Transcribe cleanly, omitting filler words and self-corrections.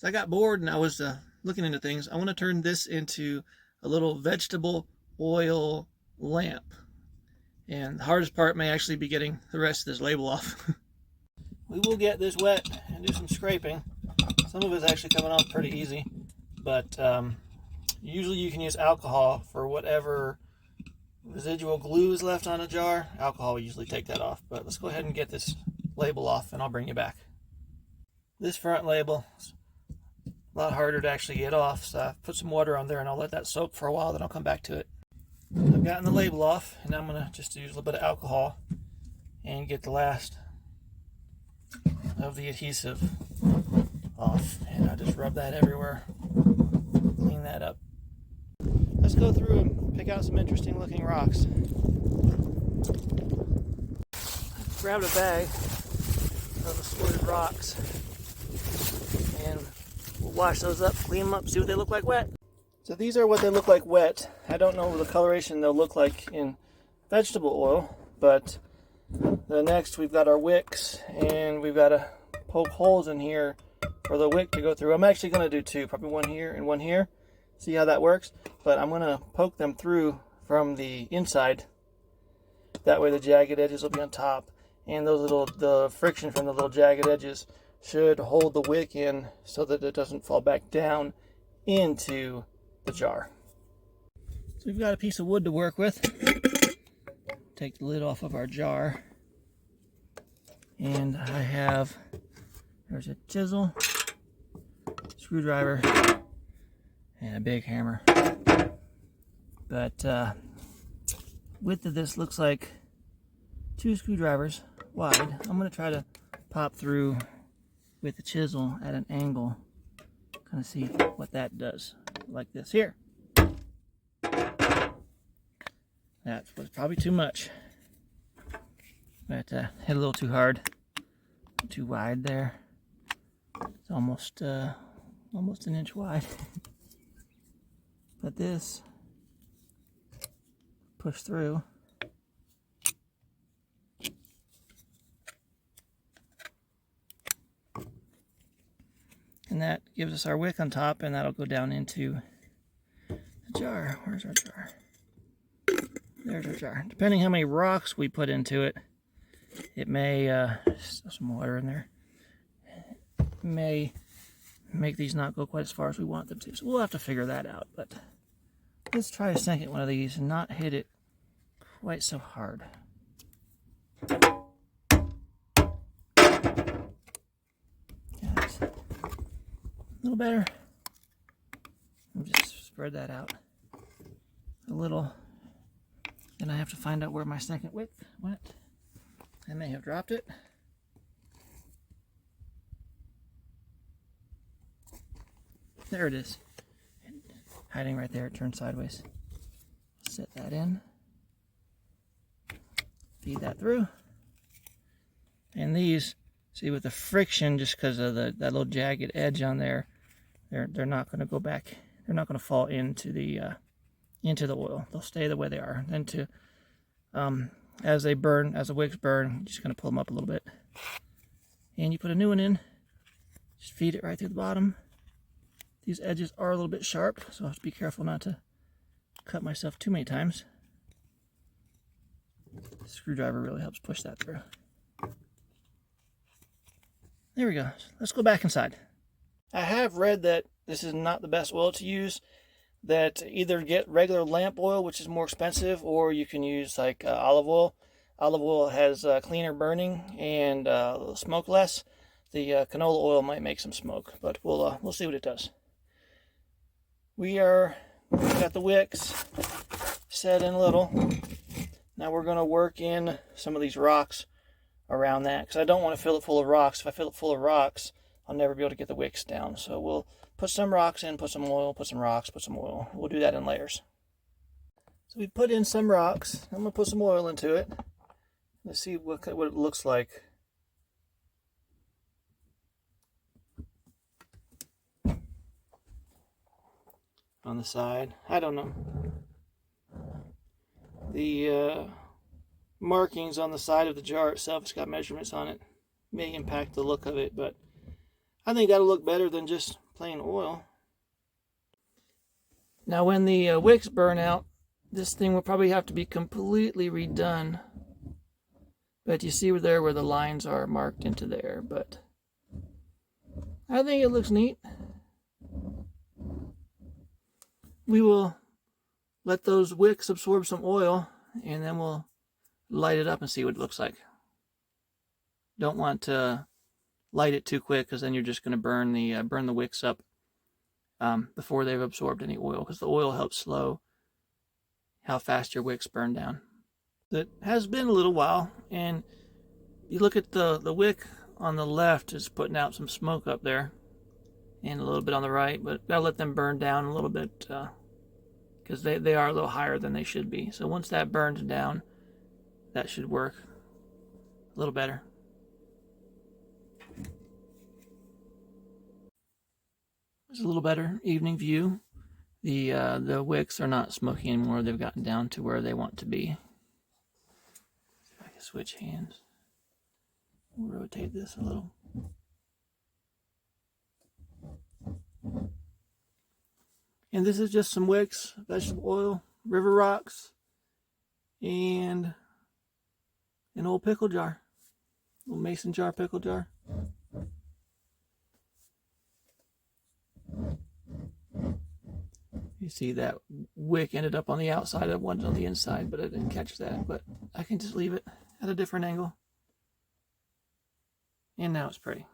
So I got bored and I was looking into things. I want to turn this into a little vegetable oil lamp. And the hardest part may actually be getting the rest of this label off. We will get this wet and do some scraping. Some of it's actually coming off pretty easy, but usually you can use alcohol for whatever residual glue is left on a jar. Alcohol will usually take that off, but let's go ahead and get this label off and I'll bring you back. This front label is a lot harder to actually get off, so I put some water on there and I'll let that soak for a while, then I'll come back to it. I've gotten the label off, and I'm going to just use a little bit of alcohol and get the last of the adhesive off, and I just rub that everywhere, clean that up. Let's go through and pick out some interesting looking rocks. I grabbed a bag of assorted rocks and we'll wash those up, clean them up, see what they look like wet. So these are what they look like wet. I don't know the coloration they'll look like in vegetable oil, but the next we've got our wicks, and we've got to poke holes in here for the wick to go through. I'm actually going to do two, probably one here and one here. See how that works? But I'm going to poke them through from the inside. That way the jagged edges will be on top, and the friction from the little jagged edges should hold the wick in so that it doesn't fall back down into the jar. So we've got a piece of wood to work with. Take the lid off of our jar, and there's a chisel, screwdriver, and a big hammer. But width of this looks like 2 screwdrivers wide. I'm going to try to pop through with the chisel at an angle, kind of see what that does. Like this here. That was probably too much, but hit a little too hard, too wide there. It's almost an inch wide. But this push through, and that gives us our wick on top, and that'll go down into the jar. Where's our jar? There's our jar. Depending how many rocks we put into it, it may, some water in there, may make these not go quite as far as we want them to. So we'll have to figure that out. But let's try a second one of these and not hit it quite so hard. A little better. We'll just spread that out a little. Then I have to find out where my second wick went. I may have dropped it. There it is. Hiding right there, it turns sideways. Set that in. Feed that through. And these, see, with the friction, just because of that little jagged edge on there, they're not going to go back. They're not going to fall into the oil. They'll stay the way they are. Then as they burn, as the wicks burn, you're just going to pull them up a little bit. And you put a new one in. Just feed it right through the bottom. These edges are a little bit sharp, so I have to be careful not to cut myself too many times. The screwdriver really helps push that through. There we go. Let's go back inside. I have read that this is not the best oil to use, that either get regular lamp oil, which is more expensive, or you can use like olive oil. Olive oil has cleaner burning and smoke less. The canola oil might make some smoke, but we'll see what it does. We've got the wicks set in a little. Now we're going to work in some of these rocks around that, because I don't want to fill it full of rocks. If I fill it full of rocks, I'll never be able to get the wicks down. So we'll put some rocks in, put some oil, put some rocks, put some oil. We'll do that in layers. So we put in some rocks. I'm going to put some oil into it. Let's see what it looks like. On the side, I don't know. The markings on the side of the jar itself, it's got measurements on it. May impact the look of it, but I think that'll look better than just plain oil. Now when the wicks burn out, this thing will probably have to be completely redone. But you see there where the lines are marked into there, but I think it looks neat. We will let those wicks absorb some oil, and then we'll light it up and see what it looks like. Don't want to light it too quick, because then you're just going to burn the wicks up before they've absorbed any oil, because the oil helps slow how fast your wicks burn down. It has been a little while, and you look at the wick on the left is putting out some smoke up there, and a little bit on the right, but gotta let them burn down a little bit, because they are a little higher than they should be. So once that burns down, that should work a little better. There's a little better evening view. The wicks are not smoky anymore. They've gotten down to where they want to be. I can switch hands. We'll rotate this a little. And this is just some wicks, vegetable oil, river rocks, and an old pickle jar, a little mason jar pickle jar. You see that wick ended up on the outside, it wasn't on the inside, but I didn't catch that. But I can just leave it at a different angle. And now it's pretty.